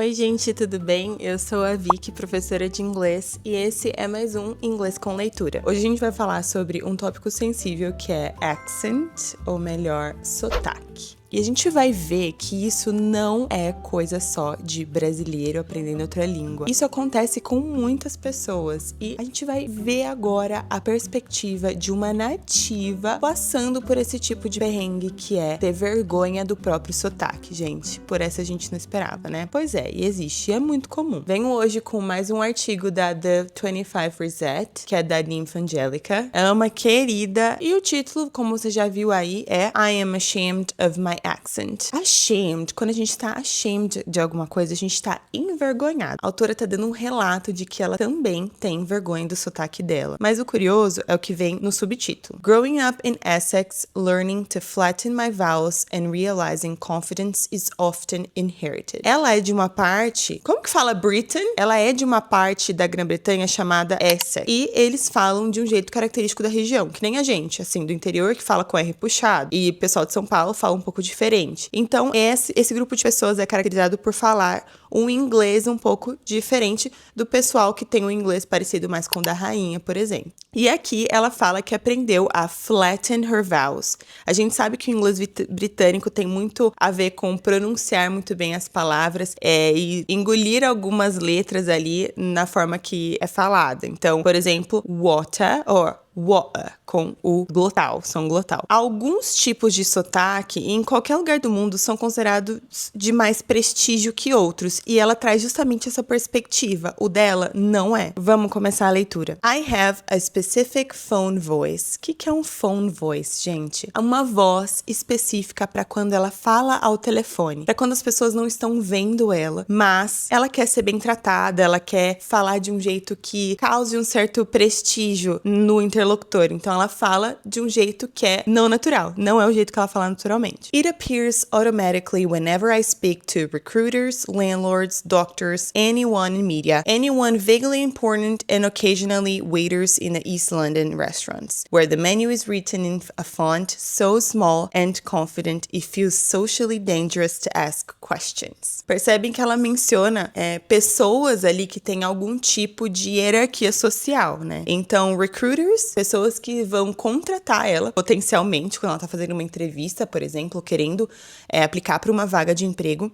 Oi, gente, tudo bem? Eu sou a Vicky, professora de inglês, e esse é mais um Inglês com Leitura. Hoje a gente vai falar sobre um tópico sensível que é accent, ou melhor, sotaque. E a gente vai ver que isso não é coisa só de brasileiro aprendendo outra língua. Isso acontece com muitas pessoas e a gente vai ver agora a perspectiva de uma nativa passando por esse tipo de perrengue que é ter vergonha do próprio sotaque, gente. Por essa a gente não esperava, né? Pois é, e existe, é muito comum. Venho hoje com mais um artigo da The 25 Reset, que é da Nymph Angelica. É uma querida e o título, como você já viu aí, é I am ashamed of my accent. Ashamed, quando a gente tá ashamed de alguma coisa, a gente tá envergonhado. A autora tá dando um relato de que ela também tem vergonha do sotaque dela. Mas o curioso é o que vem no subtítulo. Growing up in Essex, learning to flatten my vowels and realizing confidence is often inherited. Ela é de uma parte, como que fala Britain? Ela é de uma parte da Grã-Bretanha chamada Essex. E eles falam de um jeito característico da região, que nem a gente, assim, do interior que fala com R puxado. E o pessoal de São Paulo fala um pouco diferente. Então, esse grupo de pessoas é caracterizado por falar um inglês um pouco diferente do pessoal que tem um inglês parecido mais com o da rainha, por exemplo. E aqui ela fala que aprendeu a flatten her vowels. A gente sabe que o inglês britânico tem muito a ver com pronunciar muito bem as palavras e engolir algumas letras ali na forma que é falada. Então, por exemplo, water or water, com o glotal, som glotal. Alguns tipos de sotaque, em qualquer lugar do mundo, são considerados de mais prestígio que outros, e ela traz justamente essa perspectiva. O dela não é. Vamos começar a leitura. I have a specific phone voice. O que é um phone voice, gente? É uma voz específica para quando ela fala ao telefone, para quando as pessoas não estão vendo ela, mas ela quer ser bem tratada, ela quer falar de um jeito que cause um certo prestígio no interlocutor. Então ela fala de um jeito que é não natural, não é o jeito que ela fala naturalmente. It appears automatically whenever I speak to recruiters, landlords, doctors, anyone in media, anyone vaguely important, and occasionally waiters in the East London restaurants, where the menu is written in a font so small and confident it feels socially dangerous to ask questions. Percebem que ela menciona pessoas ali que têm algum tipo de hierarquia social, né? Então, recruiters, pessoas que vão contratar ela, potencialmente, quando ela tá fazendo uma entrevista, por exemplo, querendo aplicar para uma vaga de emprego.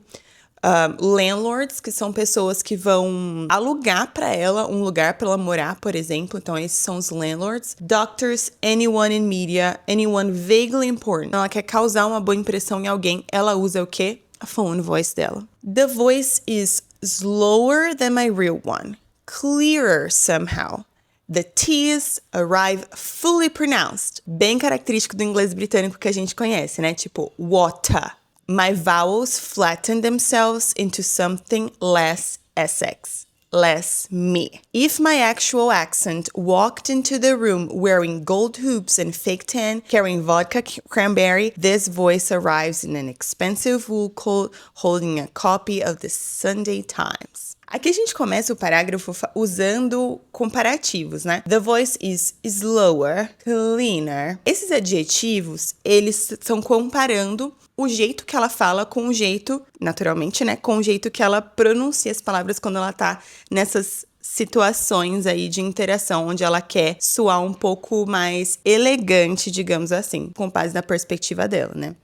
Landlords, que são pessoas que vão alugar para ela um lugar para ela morar, por exemplo. Então, esses são os landlords. Doctors, anyone in media, anyone vaguely important. Então, ela quer causar uma boa impressão em alguém. Ela usa o quê? A phone voice dela. The voice is slower than my real one. Clearer somehow. The T's arrive fully pronounced. Bem característico do inglês britânico que a gente conhece, né? Tipo, water. My vowels flatten themselves into something less Essex. Less me. If my actual accent walked into the room wearing gold hoops and fake tan, carrying vodka cranberry, this voice arrives in an expensive wool coat holding a copy of the Sunday Times. Aqui a gente começa o parágrafo usando comparativos, né? The voice is slower, cleaner. Esses adjetivos, eles são comparando o jeito que ela fala com o jeito, naturalmente, né? Com o jeito que ela pronuncia as palavras quando ela tá nessas situações aí de interação, onde ela quer soar um pouco mais elegante, digamos assim, com base na perspectiva dela, né?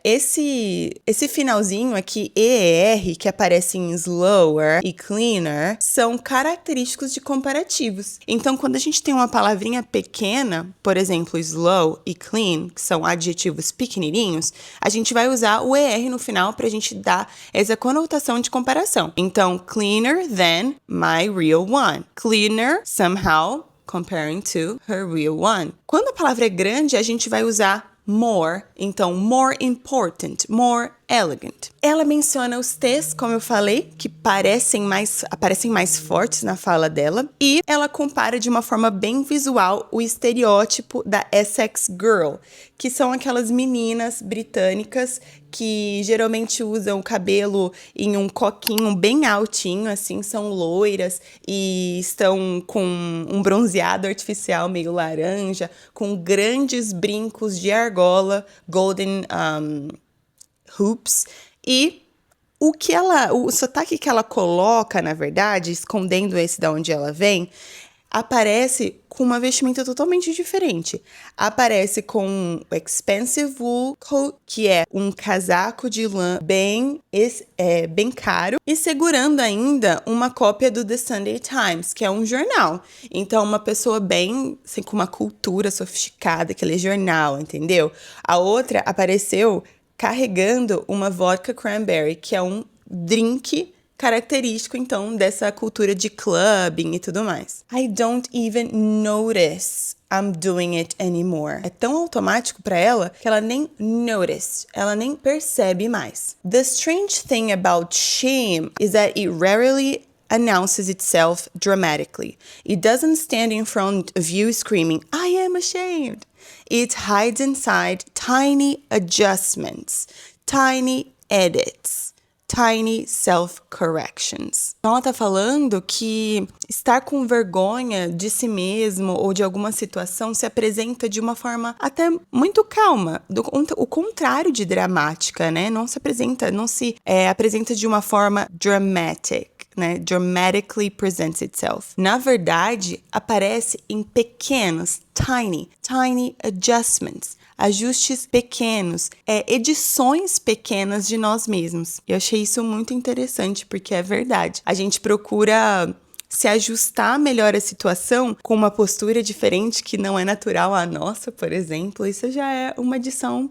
Esse finalzinho aqui, ER, que aparece em slower e cleaner, são característicos de comparativos. Então, quando a gente tem uma palavrinha pequena, por exemplo, slow e clean, que são adjetivos pequenininhos, a gente vai usar o ER no final pra gente dar essa conotação de comparação. Então, cleaner than my real one. Cleaner, somehow, comparing to her real one. Quando a palavra é grande, a gente vai usar more. Então, more important, more elegant. Ela menciona os T's, como eu falei, que aparecem mais fortes na fala dela. E ela compara de uma forma bem visual o estereótipo da Essex Girl, que são aquelas meninas britânicas que geralmente usam o cabelo em um coquinho bem altinho, assim, são loiras e estão com um bronzeado artificial meio laranja, com grandes brincos de argola, golden hoops, e o sotaque que ela coloca, na verdade, escondendo esse da onde ela vem, aparece com uma vestimenta totalmente diferente. Aparece com um expensive wool coat, que é um casaco de lã bem caro, e segurando ainda uma cópia do The Sunday Times, que é um jornal. Então, uma pessoa bem, assim, com uma cultura sofisticada, aquele jornal, entendeu? A outra apareceu carregando uma vodka cranberry, que é um drink característico, então, dessa cultura de clubbing e tudo mais. I don't even notice I'm doing it anymore. É tão automático para ela que ela nem notice, ela nem percebe mais. The strange thing about shame is that it rarely announces itself dramatically. It doesn't stand in front of you screaming, I am ashamed. It hides inside tiny adjustments, tiny edits, tiny self-corrections. Então, ela tá falando que estar com vergonha de si mesmo ou de alguma situação se apresenta de uma forma até muito calma, o contrário de dramática, né? Não se apresenta de uma forma dramatic, né? Dramatically presents itself. Na verdade, aparece em pequenos, tiny adjustments, ajustes pequenos, edições pequenas de nós mesmos. Eu achei isso muito interessante, porque é verdade. A gente procura se ajustar melhor à situação com uma postura diferente que não é natural à nossa, por exemplo. Isso já é uma edição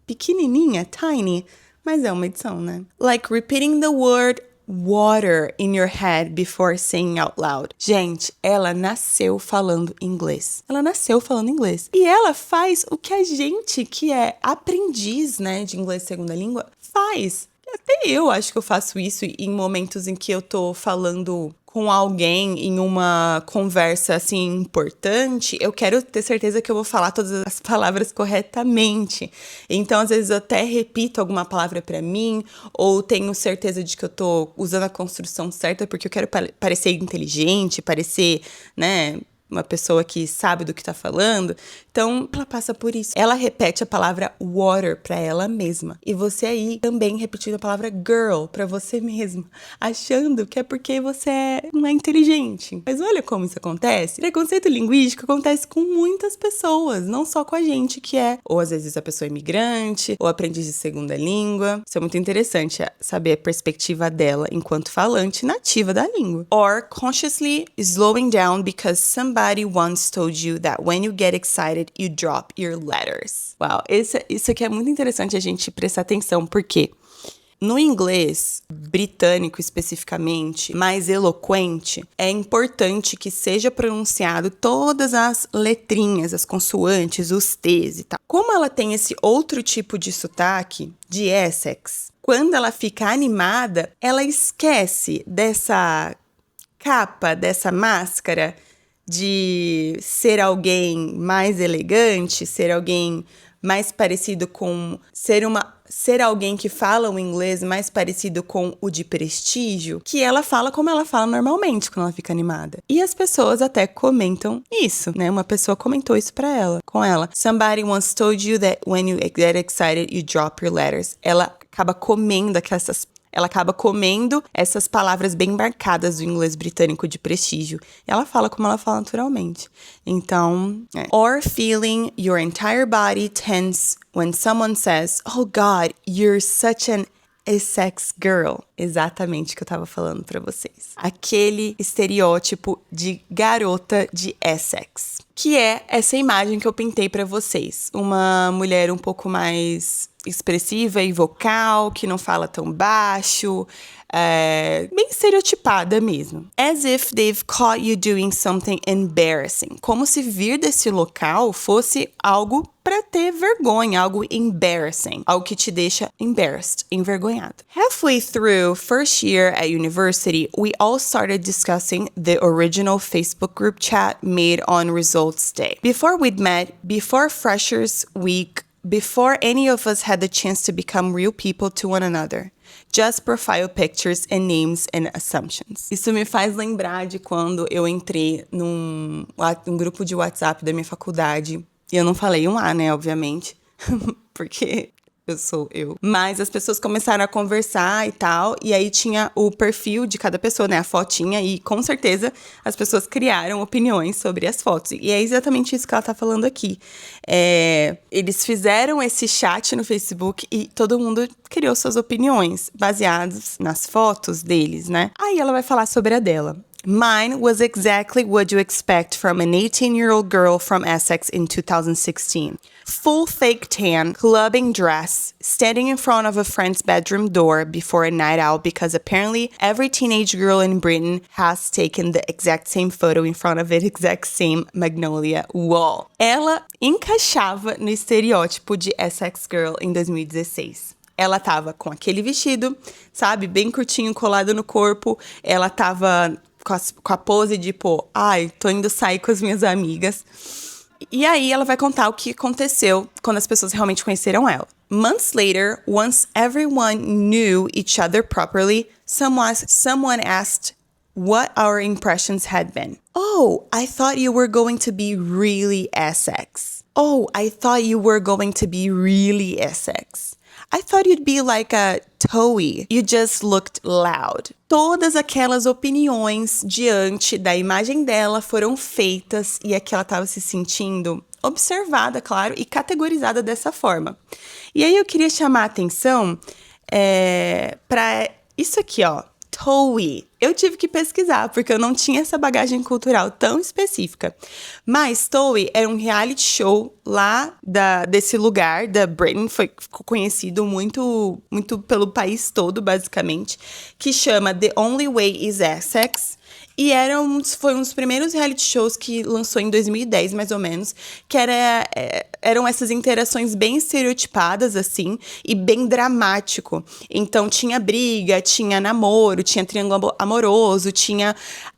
pequenininha, tiny, mas é uma edição, né? Like repeating the word water in your head before saying out loud. Gente, ela nasceu falando inglês. E ela faz o que a gente, que é aprendiz, né, de inglês segunda língua, faz. Até eu acho que eu faço isso em momentos em que eu tô falando com alguém em uma conversa, assim, importante. Eu quero ter certeza que eu vou falar todas as palavras corretamente. Então, às vezes, eu até repito alguma palavra pra mim, ou tenho certeza de que eu tô usando a construção certa, porque eu quero parecer inteligente, parecer, né, uma pessoa que sabe do que tá falando. Então, ela passa por isso. Ela repete a palavra water pra ela mesma. E você aí também repetindo a palavra girl pra você mesma, achando que é porque você não é inteligente. Mas olha como isso acontece. Preconceito linguístico acontece com muitas pessoas, não só com a gente, que é, ou às vezes a pessoa é imigrante, ou aprendiz de segunda língua. Isso é muito interessante, saber a perspectiva dela enquanto falante nativa da língua. Or consciously slowing down because somebody once told you that when you get excited, you drop your letters. Uau, isso aqui é muito interessante a gente prestar atenção, porque no inglês britânico especificamente, mais eloquente, é importante que seja pronunciado todas as letrinhas, as consoantes, os T's e tal. Como ela tem esse outro tipo de sotaque, de Essex, quando ela fica animada, ela esquece dessa capa, dessa máscara de ser alguém mais elegante, ser alguém mais parecido com... Ser alguém que fala o inglês mais parecido com o de prestígio, que ela fala como ela fala normalmente quando ela fica animada. E as pessoas até comentam isso, né? Uma pessoa comentou isso com ela. Somebody once told you that when you get excited, you drop your letters. Ela acaba comendo essas palavras bem marcadas do inglês britânico de prestígio. Ela fala como ela fala naturalmente. Então, Or feeling your entire body tense when someone says, oh God, you're such an Essex girl. Exatamente o que eu tava falando pra vocês. Aquele estereótipo de garota de Essex. Que é essa imagem que eu pintei pra vocês. Uma mulher um pouco mais expressiva e vocal, que não fala tão baixo, bem estereotipada mesmo. As if they've caught you doing something embarrassing. Como se vir desse local fosse algo pra ter vergonha, algo embarrassing, algo que te deixa embarrassed, envergonhado. Halfway through first year at university, we all started discussing the original Facebook group chat made on results day. Before we'd met, before Freshers Week, before any of us had the chance to become real people to one another. Just profile pictures and names and assumptions. Isso me faz lembrar de quando eu entrei num grupo de WhatsApp da minha faculdade. E eu não falei um A, né, obviamente. Porque eu sou eu. Mas as pessoas começaram a conversar e tal, e aí tinha o perfil de cada pessoa, né, a fotinha, e com certeza as pessoas criaram opiniões sobre as fotos. E é exatamente isso que ela tá falando aqui. Eles fizeram esse chat no Facebook e todo mundo criou suas opiniões, baseadas nas fotos deles, né? Aí ela vai falar sobre a dela. Mine was exactly what you expect from an 18-year-old girl from Essex in 2016. Full fake tan, clubbing dress, standing in front of a friend's bedroom door before a night out because apparently every teenage girl in Britain has taken the exact same photo in front of the exact same Magnolia wall. Ela encaixava no estereótipo de Essex Girl em 2016. Ela tava com aquele vestido, sabe, bem curtinho, colado no corpo. Ela tava com a pose de, ai, tô indo sair com as minhas amigas. E aí ela vai contar o que aconteceu quando as pessoas realmente conheceram ela. Months later, once everyone knew each other properly, someone asked what our impressions had been. Oh, I thought you were going to be really Essex. Oh, I thought you were going to be really Essex. I thought you'd be like a Toey. You just looked loud. Todas aquelas opiniões diante da imagem dela foram feitas e é que ela estava se sentindo observada, claro, e categorizada dessa forma. E aí eu queria chamar a atenção para isso aqui, ó. Toey. Eu tive que pesquisar, porque eu não tinha essa bagagem cultural tão específica. Mas Toey era um reality show lá desse lugar, da Britain, ficou conhecido muito, muito pelo país todo, basicamente, que chama The Only Way is Essex. E foi um dos primeiros reality shows que lançou em 2010, mais ou menos, que eram essas interações bem estereotipadas, assim, e bem dramático. Então, tinha briga, tinha namoro, tinha triângulo amoroso, tinha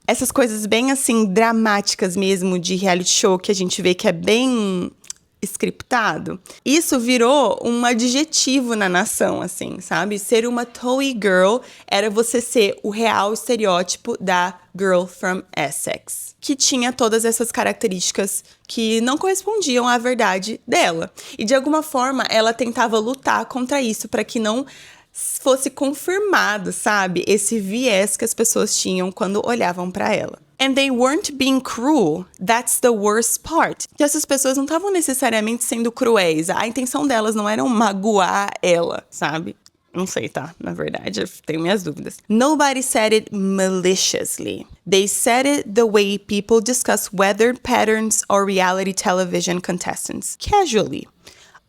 essas coisas bem, assim, dramáticas mesmo de reality show, que a gente vê que é bem scriptado. Isso virou um adjetivo na nação, assim, sabe? Ser uma Toey Girl era você ser o real estereótipo da Girl from Essex, que tinha todas essas características que não correspondiam à verdade dela. E de alguma forma ela tentava lutar contra isso para que não fosse confirmado, sabe? Esse viés que as pessoas tinham quando olhavam para ela. And they weren't being cruel. That's the worst part. Que essas pessoas não estavam necessariamente sendo cruéis. A intenção delas não era magoar ela, sabe? Não sei, tá? Na verdade, eu tenho minhas dúvidas. Nobody said it maliciously. They said it the way people discuss weather patterns or reality television contestants. Casually.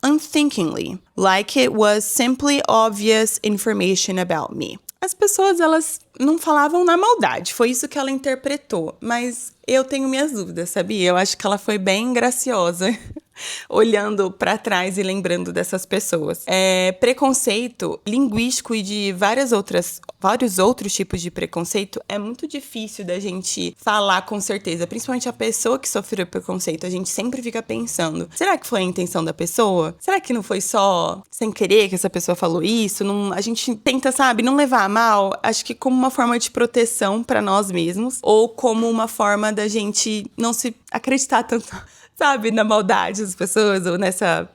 Unthinkingly. Like it was simply obvious information about me. As pessoas, elas não falavam na maldade, foi isso que ela interpretou. Mas eu tenho minhas dúvidas, sabia? Eu acho que ela foi bem graciosa, olhando pra trás e lembrando dessas pessoas. Preconceito linguístico e de vários outros tipos de preconceito é muito difícil da gente falar com certeza. Principalmente a pessoa que sofreu preconceito. A gente sempre fica pensando, será que foi a intenção da pessoa? Será que não foi só sem querer que essa pessoa falou isso? A gente tenta, sabe, não levar a mal. Acho que como uma forma de proteção pra nós mesmos. Ou como uma forma da gente não se acreditar tanto, sabe, na maldade das pessoas, ou nessa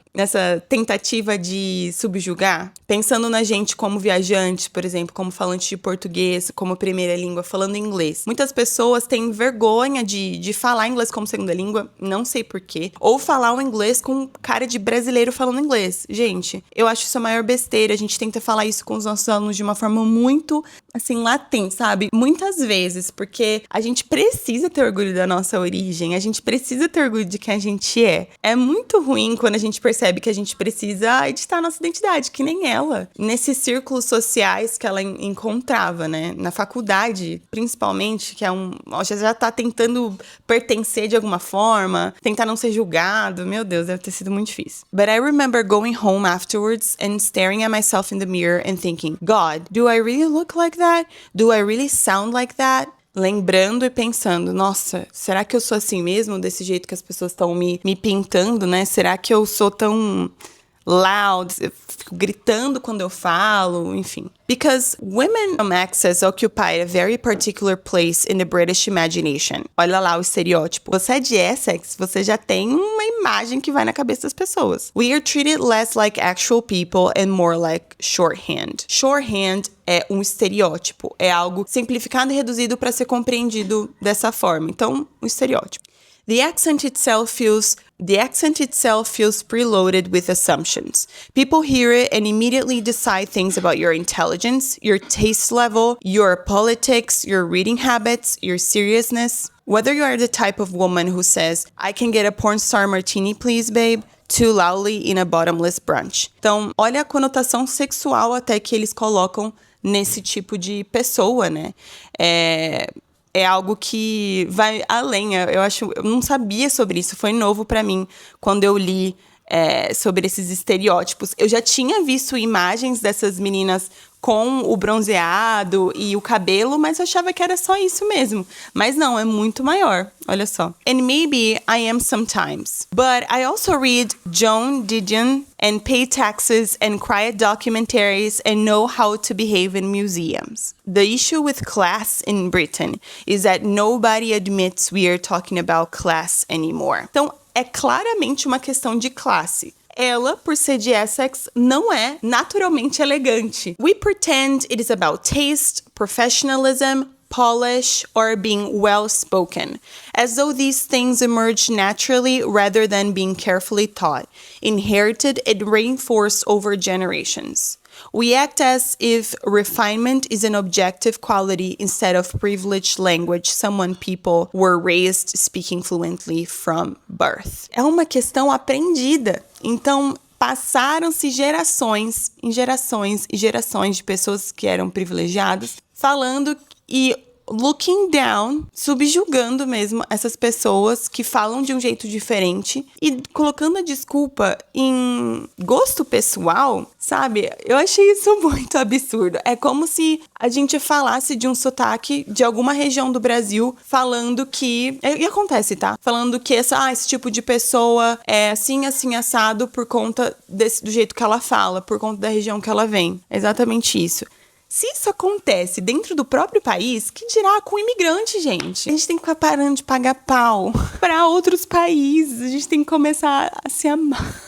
tentativa de subjugar. Pensando na gente como viajante, por exemplo, como falante de português, como primeira língua, falando inglês. Muitas pessoas têm vergonha de falar inglês como segunda língua, não sei porquê. Ou falar o inglês com cara de brasileiro falando inglês. Gente, eu acho isso a maior besteira. A gente tenta falar isso com os nossos alunos de uma forma muito, assim, latente, sabe? Muitas vezes, porque a gente precisa ter orgulho da nossa origem, a gente precisa ter orgulho de quem a gente é. É muito ruim quando a gente percebe que a gente precisa editar a nossa identidade, que nem ela. Nesses círculos sociais que ela encontrava, né? Na faculdade, principalmente, que já tá tentando pertencer de alguma forma, tentar não ser julgado. Meu Deus, deve ter sido muito difícil. But I remember going home afterwards and staring at myself in the mirror and thinking, God, do I really look like that? Do I really sound like that? Lembrando e pensando, nossa, será que eu sou assim mesmo? Desse jeito que as pessoas estão me pintando, né? Será que eu sou tão loud, eu fico gritando quando eu falo, enfim. Because women from Essex occupy a very particular place in the British imagination. Olha lá o estereótipo. Você é de Essex, você já tem uma imagem que vai na cabeça das pessoas. We are treated less like actual people and more like shorthand. Shorthand é um estereótipo, é algo simplificado e reduzido para ser compreendido dessa forma. Então, um estereótipo. The accent itself feels preloaded with assumptions. People hear it and immediately decide things about your intelligence, your taste level, your politics, your reading habits, your seriousness. Whether you are the type of woman who says, I can get a porn star martini please, babe, too loudly in a bottomless brunch. Então, olha a conotação sexual até que eles colocam nesse tipo de pessoa, né? É algo que vai além. Eu não sabia sobre isso, foi novo pra mim quando eu li sobre esses estereótipos. Eu já tinha visto imagens dessas meninas com o bronzeado e o cabelo, mas eu achava que era só isso mesmo. Mas não, é muito maior. Olha só. And maybe I am sometimes. But I also read Joan Didion and pay taxes and cry at documentaries and know how to behave in museums. The issue with class in Britain is that nobody admits we are talking about class anymore. Então, é claramente uma questão de classe. Ela, por ser de Essex, não é naturalmente elegante. We pretend it is about taste, professionalism, polish, or being well-spoken, as though these things emerge naturally rather than being carefully taught, inherited and reinforced over generations. We act as if refinement is an objective quality instead of privileged language someone people were raised speaking fluently from birth. É uma questão aprendida. Então, passaram-se gerações em gerações e gerações de pessoas que eram privilegiadas falando e looking down, subjugando mesmo essas pessoas que falam de um jeito diferente e colocando a desculpa em gosto pessoal, sabe? Eu achei isso muito absurdo. É como se a gente falasse de um sotaque de alguma região do Brasil falando que... E acontece, tá? Falando que esse tipo de pessoa é assim, assim, assado por conta do jeito que ela fala, por conta da região que ela vem. É exatamente isso. Se isso acontece dentro do próprio país, que dirá com imigrante, gente? A gente tem que ficar parando de pagar pau para outros países. A gente tem que começar a se amar.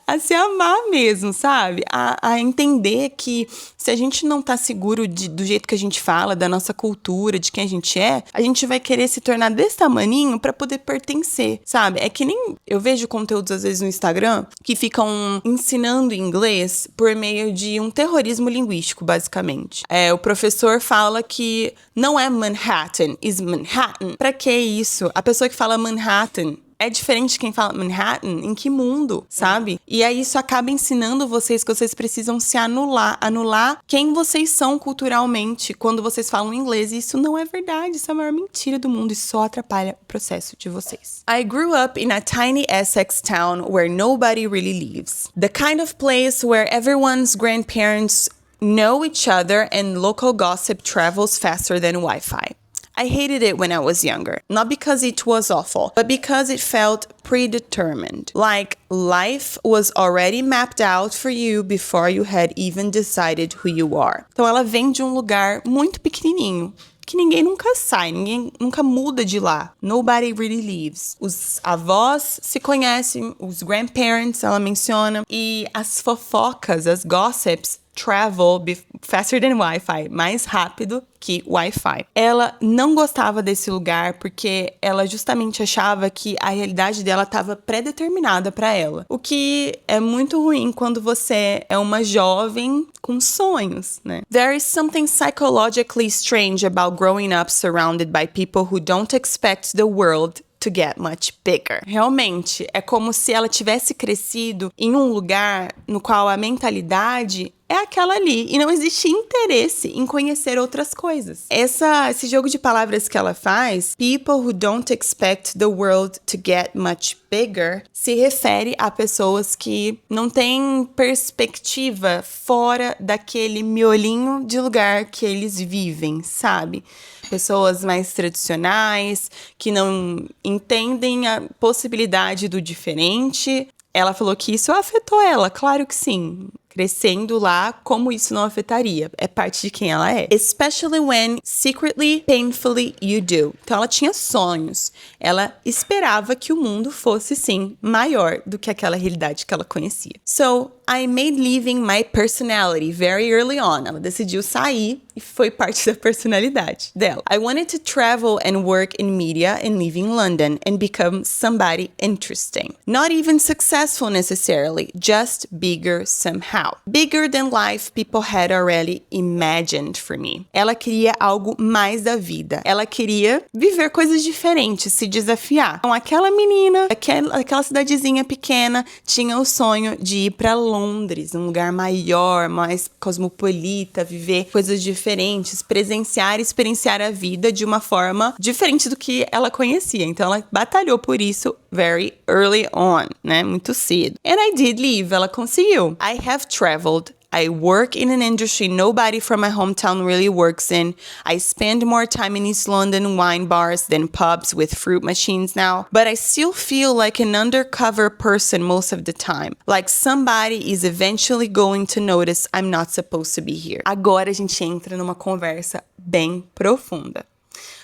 A se amar mesmo, sabe? A entender que se a gente não tá seguro do jeito que a gente fala, da nossa cultura, de quem a gente vai querer se tornar desse tamaninho pra poder pertencer, sabe? É que nem eu vejo conteúdos às vezes no Instagram que ficam ensinando inglês por meio de um terrorismo linguístico, basicamente. O professor fala que não é Manhattan, is Manhattan. Pra que isso? A pessoa que fala Manhattan é diferente de quem fala Manhattan, em que mundo, sabe? E aí isso acaba ensinando vocês que vocês precisam se anular quem vocês são culturalmente quando vocês falam inglês. E isso não é verdade, isso é a maior mentira do mundo e só atrapalha o processo de vocês. I grew up in a tiny Essex town where nobody really lives. The kind of place where everyone's grandparents know each other and local gossip travels faster than Wi-Fi. I hated it when I was younger, not because it was awful, but because it felt predetermined. Like life was already mapped out for you before you had even decided who you are. Então ela vem de um lugar muito pequenininho, que ninguém nunca sai, ninguém nunca muda de lá. Nobody really leaves. Os avós se conhecem, os grandparents, ela menciona, e as fofocas, as gossips, travel faster than Wi-Fi, mais rápido que Wi-Fi. Ela não gostava desse lugar porque ela justamente achava que a realidade dela estava pré-determinada para ela. O que é muito ruim quando você é uma jovem com sonhos, né? There is something psychologically strange about growing up surrounded by people who don't expect the world to get much bigger. Realmente, é como se ela tivesse crescido em um lugar no qual a mentalidade é aquela ali e não existe interesse em conhecer outras coisas. Esse jogo de palavras que ela faz, people who don't expect the world to get much bigger, se refere a pessoas que não têm perspectiva fora daquele miolinho de lugar que eles vivem, sabe? Pessoas mais tradicionais, que não entendem a possibilidade do diferente. Ela falou que isso afetou ela, claro que sim. Crescendo lá, como isso não afetaria? É parte de quem ela é. Especially when secretly, painfully you do. Então ela tinha sonhos. Ela esperava que o mundo fosse, sim, maior do que aquela realidade que ela conhecia. So, I made leaving my personality very early on. Ela decidiu sair e foi parte da personalidade dela. I wanted to travel and work in media and live in London and become somebody interesting. Not even successful necessarily, just bigger somehow. Bigger than life people had already imagined for me. Ela queria algo mais da vida. Ela queria viver coisas diferentes, se desafiar. Então, aquela menina, aquela cidadezinha pequena, tinha o sonho de ir para Londres, um lugar maior, mais cosmopolita, viver coisas diferentes, presenciar e experienciar a vida de uma forma diferente do que ela conhecia. Então, ela batalhou por isso very early on, né? Muito cedo. And I did leave. Ela conseguiu. I have traveled. I work in an industry nobody from my hometown really works in. I spend more time in East London wine bars than pubs with fruit machines now. But I still feel like an undercover person most of the time. Like somebody is eventually going to notice I'm not supposed to be here. Agora a gente entra numa conversa bem profunda.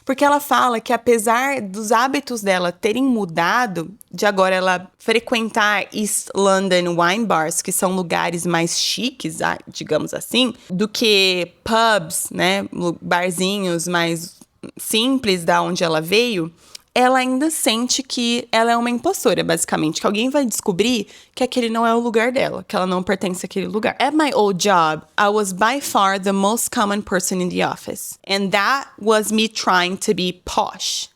Porque ela fala que apesar dos hábitos dela terem mudado, de agora ela frequentar East London wine bars, que são lugares mais chiques, digamos assim, do que pubs, né, barzinhos mais simples da onde ela veio, ela ainda sente que ela é uma impostora, basicamente. Que alguém vai descobrir que aquele não é o lugar dela, que ela não pertence àquele lugar. At my old job, I was by far the most common person in the office. And that was me trying to be posh.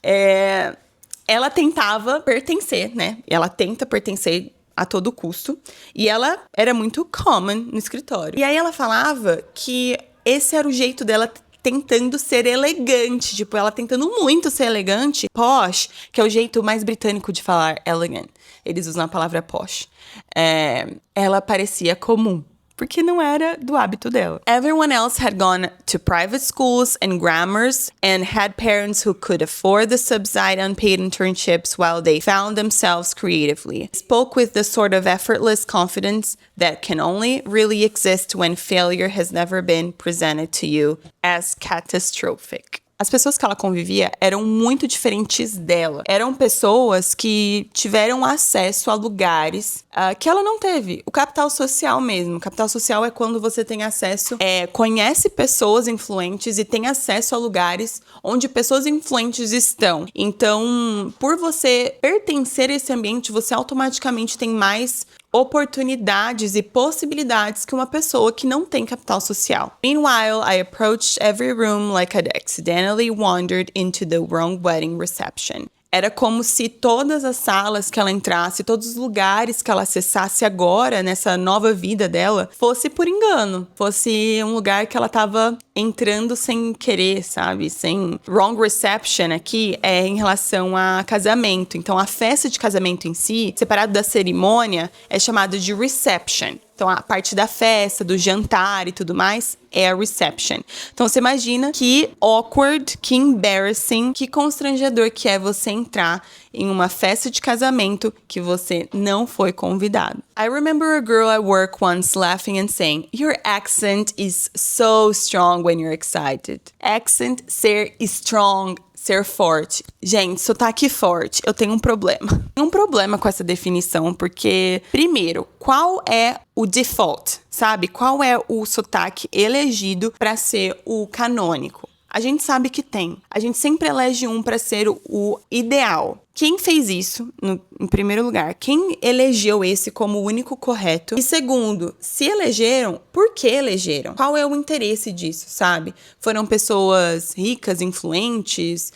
Ela tentava pertencer, né? Ela tenta pertencer a todo custo. E ela era muito common no escritório. E aí ela falava que esse era o jeito dela tentando ser elegante, tipo, ela tentando muito ser elegante. Posh, que é o jeito mais britânico de falar elegant. Eles usam a palavra posh. Ela parecia comum, porque não era do hábito dela. Everyone else had gone to private schools and grammars and had parents who could afford the subsidized unpaid internships while they found themselves creatively. Spoke with the sort of effortless confidence that can only really exist when failure has never been presented to you as catastrophic. As pessoas que ela convivia eram muito diferentes dela. Eram pessoas que tiveram acesso a lugares que ela não teve. O capital social mesmo. O capital social é quando você tem acesso, conhece pessoas influentes e tem acesso a lugares onde pessoas influentes estão. Então, por você pertencer a esse ambiente, você automaticamente tem mais oportunidades e possibilidades que uma pessoa que não tem capital social. Meanwhile, I approached every room like I'd accidentally wandered into the wrong wedding reception. Era como se todas as salas que ela entrasse, todos os lugares que ela acessasse agora, nessa nova vida dela, fosse por engano. Fosse um lugar que ela tava entrando sem querer, sabe? Sem wrong reception aqui é em relação a casamento. Então, a festa de casamento em si, separado da cerimônia, é chamada de reception. Então, a parte da festa, do jantar e tudo mais é a reception. Então, você imagina que awkward, que embarrassing, que constrangedor que é você entrar em uma festa de casamento que você não foi convidado. I remember a girl at work once laughing and saying, "Your accent is so strong when you're excited." Accent, ser strong, ser forte. Gente, sotaque forte, eu tenho um problema. Tenho um problema com essa definição, porque, primeiro, qual é o default, sabe? Qual é o sotaque elegido para ser o canônico? A gente sabe que tem. A gente sempre elege um para ser o ideal. Quem fez isso, em primeiro lugar? Quem elegeu esse como o único correto? E segundo, se elegeram, por que elegeram? Qual é o interesse disso, sabe? Foram pessoas ricas, influentes?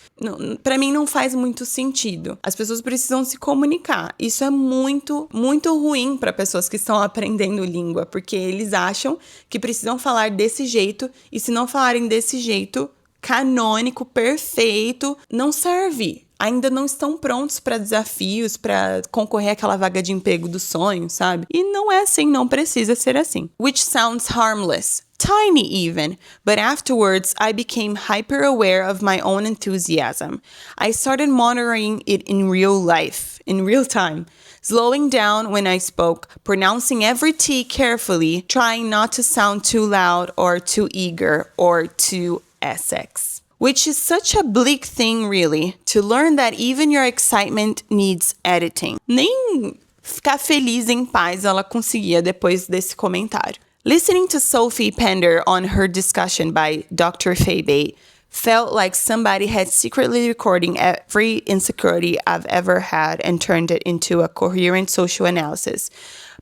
Para mim não faz muito sentido. As pessoas precisam se comunicar. Isso é muito, muito ruim para pessoas que estão aprendendo língua, porque eles acham que precisam falar desse jeito, e se não falarem desse jeito canônico, perfeito, não serve. Ainda não estão prontos para desafios, para concorrer àquela vaga de emprego do sonho, sabe? E não é assim, não precisa ser assim. Which sounds harmless. Tiny even, but afterwards I became hyper aware of my own enthusiasm. I started monitoring it in real life, in real time. slowing down when I spoke, pronouncing every T carefully, trying not to sound too loud or too eager or too Essex. Which is such a bleak thing, really, to learn that even your excitement needs editing. Nem ficar feliz em paz ela conseguia depois desse comentário. Listening to Sophie Pender on her discussion by Dr. Febe felt like somebody had secretly recording every insecurity I've ever had and turned it into a coherent social analysis,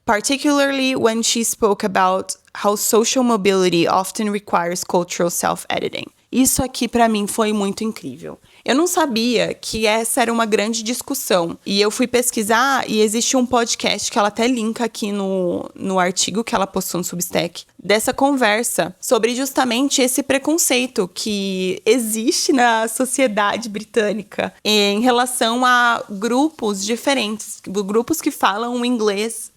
particularly when she spoke about how social mobility often requires cultural self-editing. Isso aqui pra mim foi muito incrível. Eu não sabia que essa era uma grande discussão. E eu fui pesquisar e existe um podcast que ela até linka aqui no artigo que ela postou no Substack, dessa conversa sobre justamente esse preconceito que existe na sociedade britânica em relação a grupos diferentes, grupos que falam inglês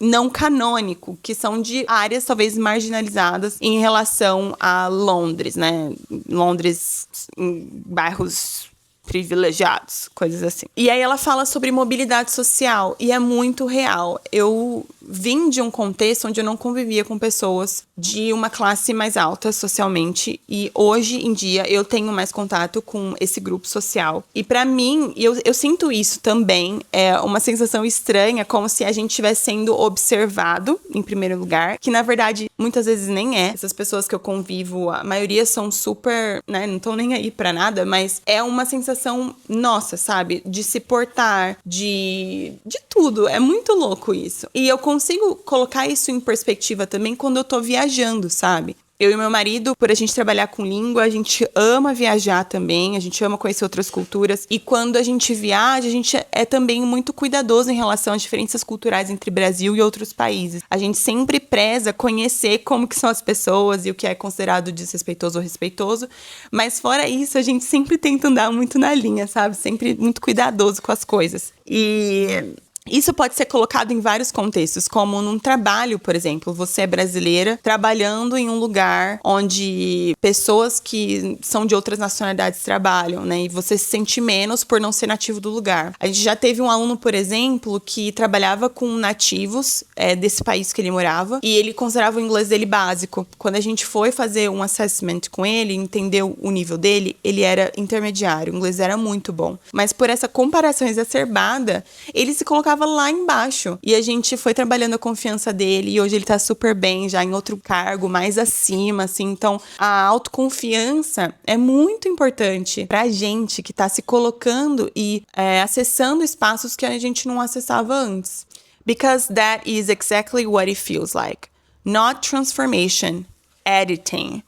não canônico, que são de áreas talvez marginalizadas em relação a Londres, né? Londres em bairros privilegiados, coisas assim. E aí ela fala sobre mobilidade social e é muito real. Eu vim de um contexto onde eu não convivia com pessoas de uma classe mais alta socialmente e hoje em dia eu tenho mais contato com esse grupo social. E pra mim, eu sinto isso também, é uma sensação estranha, como se a gente estivesse sendo observado, em primeiro lugar, que na verdade muitas vezes nem é. Essas pessoas que eu convivo, a maioria são super, né, não estão nem aí pra nada, mas é uma sensação nossa, sabe? De se portar, de tudo. É muito louco isso. E eu consigo colocar isso em perspectiva também quando eu tô viajando, sabe? Eu e meu marido, por a gente trabalhar com língua, a gente ama viajar também, a gente ama conhecer outras culturas. E quando a gente viaja, a gente é também muito cuidadoso em relação às diferenças culturais entre Brasil e outros países. A gente sempre preza conhecer como que são as pessoas e o que é considerado desrespeitoso ou respeitoso. Mas fora isso, a gente sempre tenta andar muito na linha, sabe? Sempre muito cuidadoso com as coisas. E isso pode ser colocado em vários contextos, como num trabalho, por exemplo. Você é brasileira trabalhando em um lugar onde pessoas que são de outras nacionalidades trabalham, né? E você se sente menos por não ser nativo do lugar. A gente já teve um aluno, por exemplo, que trabalhava com nativos desse país que ele morava e ele considerava o inglês dele básico. Quando a gente foi fazer um assessment com ele, entendeu o nível dele, ele era intermediário, o inglês era muito bom. Mas por essa comparação exacerbada, ele se colocava lá embaixo. E a gente foi trabalhando a confiança dele e hoje ele tá super bem, já em outro cargo, mais acima, assim. Então, a autoconfiança é muito importante pra gente que tá se colocando e acessando espaços que a gente não acessava antes. Because that is exactly what it feels like. Not transformation, editing.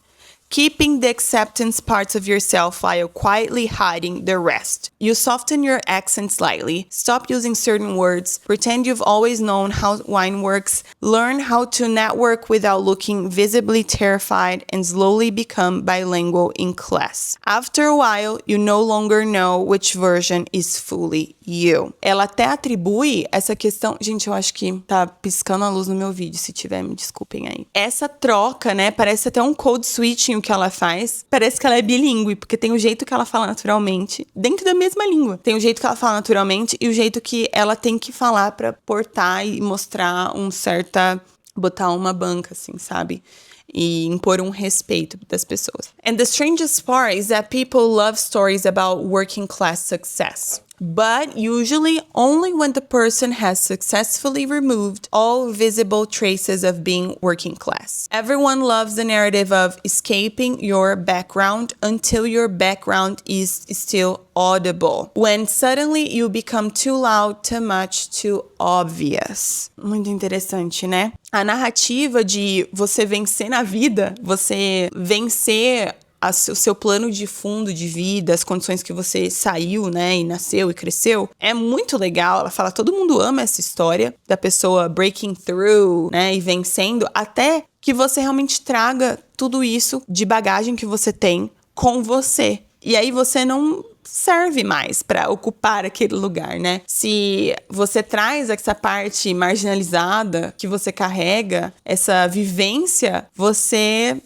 Keeping the acceptance parts of yourself while quietly hiding the rest. You soften your accent slightly, stop using certain words, pretend you've always known how wine works, learn how to network without looking visibly terrified, and slowly become bilingual in class. After a while, you no longer know which version is fully you. Ela até atribui essa questão... Gente, eu acho que tá piscando a luz no meu vídeo, se tiver, me desculpem aí. Essa troca, né, parece até um code switching o que ela faz. Parece que ela é bilíngue, porque tem o jeito que ela fala naturalmente, dentro da mesma língua. Tem o jeito que ela fala naturalmente e o jeito que ela tem que falar pra portar e mostrar botar uma banca, assim, sabe? E impor um respeito das pessoas. And the strangest part is that people love stories about working class success. But usually only when the person has successfully removed all visible traces of being working class. Everyone loves the narrative of escaping your background until your background is still audible. When suddenly you become too loud, too much, too obvious. Muito interessante, né? A narrativa de você vencer na vida, você vencer o seu plano de fundo de vida, as condições que você saiu, né, e nasceu e cresceu, é muito legal. Ela fala, todo mundo ama essa história da pessoa breaking through, né, e vencendo, até que você realmente traga tudo isso de bagagem que você tem com você. E aí você não serve mais para ocupar aquele lugar, né? Se você traz essa parte marginalizada que você carrega, essa vivência, você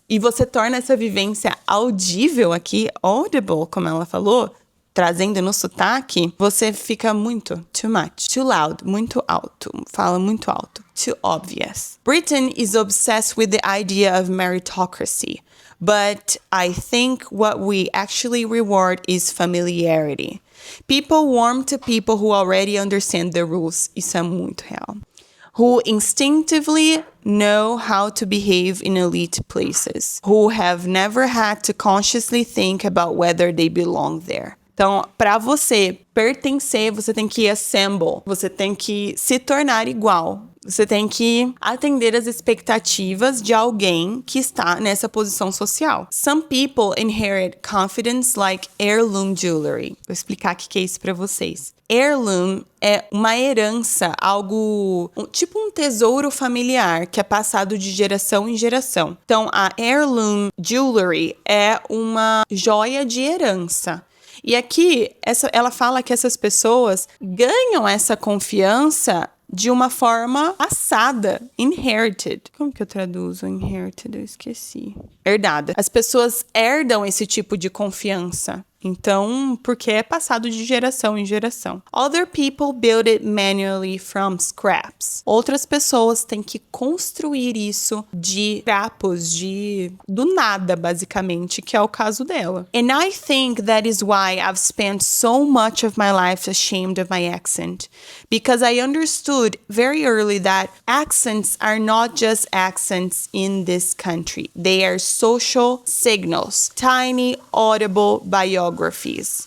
torna essa vivência audível aqui, audible, como ela falou, trazendo no sotaque, você fica muito too much, too loud, muito alto, fala muito alto, too obvious. Britain is obsessed with the idea of meritocracy, but I think what we actually reward is familiarity. People warm to people who already understand the rules. Isso é muito real. Who instinctively know how to behave in elite places. Who have never had to consciously think about whether they belong there. Então, para você pertencer, você tem que assemble. Você tem que se tornar igual. Você tem que atender às expectativas de alguém que está nessa posição social. Some people inherit confidence like heirloom jewelry. Vou explicar o que é isso para vocês. Heirloom é uma herança, algo tipo um tesouro familiar que é passado de geração em geração. Então, a heirloom jewelry é uma joia de herança. E aqui, ela fala que essas pessoas ganham essa confiança de uma forma passada, inherited. Como que eu traduzo inherited? Eu esqueci. Herdada. As pessoas herdam esse tipo de confiança. Então, porque é passado de geração em geração. Other people build it manually from scraps. Outras pessoas têm que construir isso de trapos, do nada, basicamente, que é o caso dela. And I think that is why I've spent so much of my life ashamed of my accent. Because I understood very early that accents are not just accents in this country. They are social signals, tiny, audible biographies.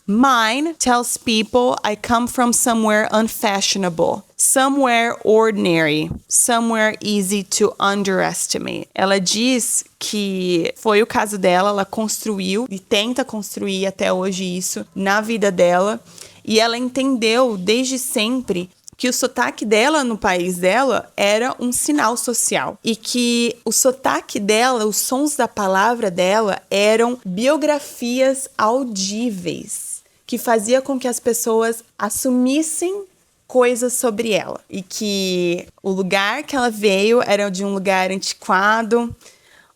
Mine tells people I come from somewhere unfashionable, somewhere ordinary, somewhere easy to underestimate. Ela diz que foi o caso dela, ela construiu e tenta construir até hoje isso na vida dela. E ela entendeu desde sempre que o sotaque dela no país dela era um sinal social. E que o sotaque dela, os sons da palavra dela eram biografias audíveis, que fazia com que as pessoas assumissem coisas sobre ela. E que o lugar que ela veio era de um lugar antiquado,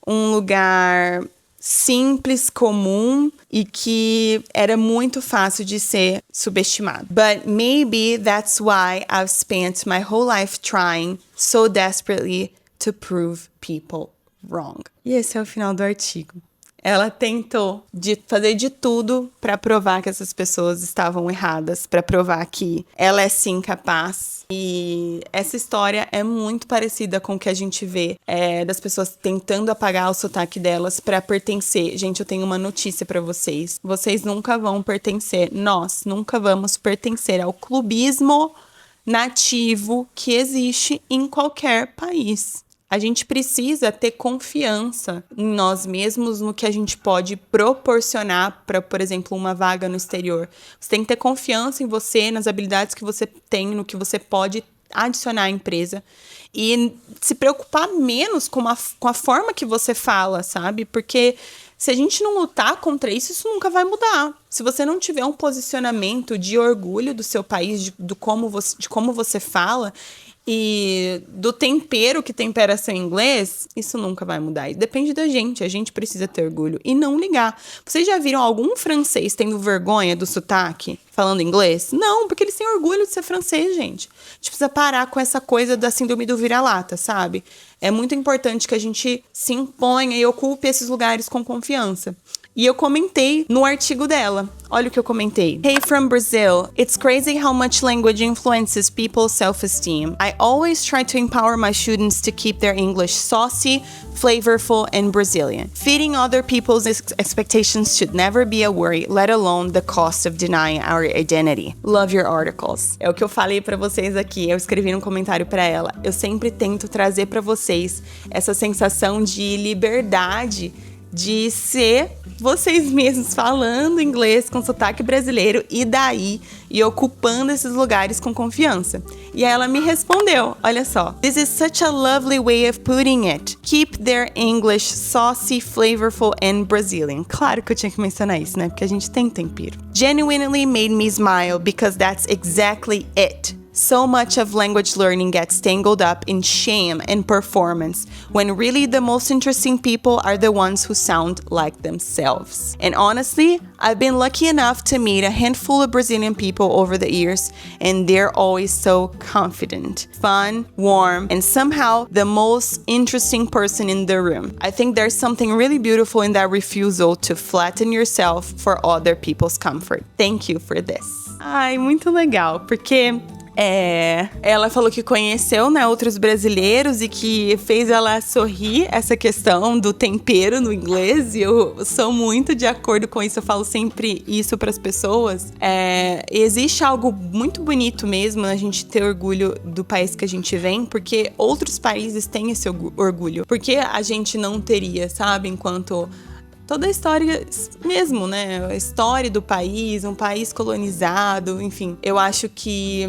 um lugar simples, comum e que era muito fácil de ser subestimado. But maybe that's why I've spent my whole life trying so desperately to prove people wrong. E esse é o final do artigo. Ela tentou fazer de tudo para provar que essas pessoas estavam erradas, para provar que ela é sim capaz. E essa história é muito parecida com o que a gente vê das pessoas tentando apagar o sotaque delas para pertencer. Gente, eu tenho uma notícia para vocês. Vocês nunca vão pertencer, nós nunca vamos pertencer ao clubismo nativo que existe em qualquer país. A gente precisa ter confiança em nós mesmos, no que a gente pode proporcionar para, por exemplo, uma vaga no exterior. Você tem que ter confiança em você, nas habilidades que você tem, no que você pode adicionar à empresa. E se preocupar menos com a forma que você fala, sabe? Porque se a gente não lutar contra isso, isso nunca vai mudar. Se você não tiver um posicionamento de orgulho do seu país, de como você fala e do tempero que tempera seu inglês, isso nunca vai mudar. E depende da gente, a gente precisa ter orgulho e não ligar. Vocês já viram algum francês tendo vergonha do sotaque falando inglês? Não, porque eles têm orgulho de ser francês, gente. A gente precisa parar com essa coisa da síndrome do vira-lata, sabe? É muito importante que a gente se imponha e ocupe esses lugares com confiança. E eu comentei no artigo dela. Olha o que eu comentei. Hey from Brazil, it's crazy how much language influences people's self-esteem. I always try to empower my students to keep their English saucy, flavorful, and Brazilian. Feeding other people's expectations should never be a worry, let alone the cost of denying our identity. Love your articles. É o que eu falei pra vocês aqui, eu escrevi num comentário pra ela. Eu sempre tento trazer pra vocês essa sensação de liberdade, de ser vocês mesmos falando inglês com sotaque brasileiro e ocupando esses lugares com confiança. E aí ela me respondeu, olha só. This is such a lovely way of putting it. Keep their English saucy, flavorful and Brazilian. Claro que eu tinha que mencionar isso, né? Porque a gente tem tempero. Genuinely made me smile because that's exactly it. So much of language learning gets tangled up in shame and performance, when really the most interesting people are the ones who sound like themselves. And honestly, I've been lucky enough to meet a handful of Brazilian people over the years, and they're always so confident, fun, warm, and somehow the most interesting person in the room. I think there's something really beautiful in that refusal to flatten yourself for other people's comfort. Thank you for this. Ai, muito legal, porque ela falou que conheceu, né, outros brasileiros e que fez ela sorrir essa questão do tempero no inglês, e eu sou muito de acordo com isso, eu falo sempre isso para as pessoas. Existe algo muito bonito mesmo a gente ter orgulho do país que a gente vem, porque outros países têm esse orgulho. Porque a gente não teria, sabe, enquanto... Toda a história mesmo, né? A história do país, um país colonizado, enfim. Eu acho que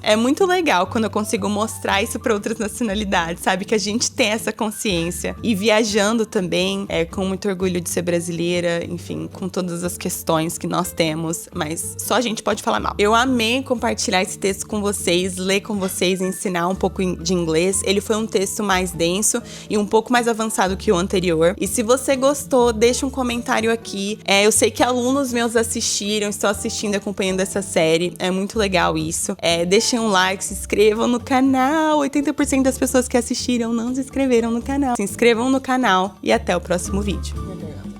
é muito legal quando eu consigo mostrar isso para outras nacionalidades, sabe? Que a gente tem essa consciência. E viajando também, com muito orgulho de ser brasileira, enfim, com todas as questões que nós temos, mas só a gente pode falar mal. Eu amei compartilhar esse texto com vocês, ler com vocês, ensinar um pouco de inglês. Ele foi um texto mais denso e um pouco mais avançado que o anterior. E se você gostou, deixa um comentário aqui. Eu sei que alunos meus assistiram, estão assistindo, acompanhando essa série. É muito legal isso. Deixem um like, se inscrevam no canal. 80% das pessoas que assistiram não se inscreveram no canal. Se inscrevam no canal e até o próximo vídeo.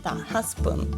Tá raspando.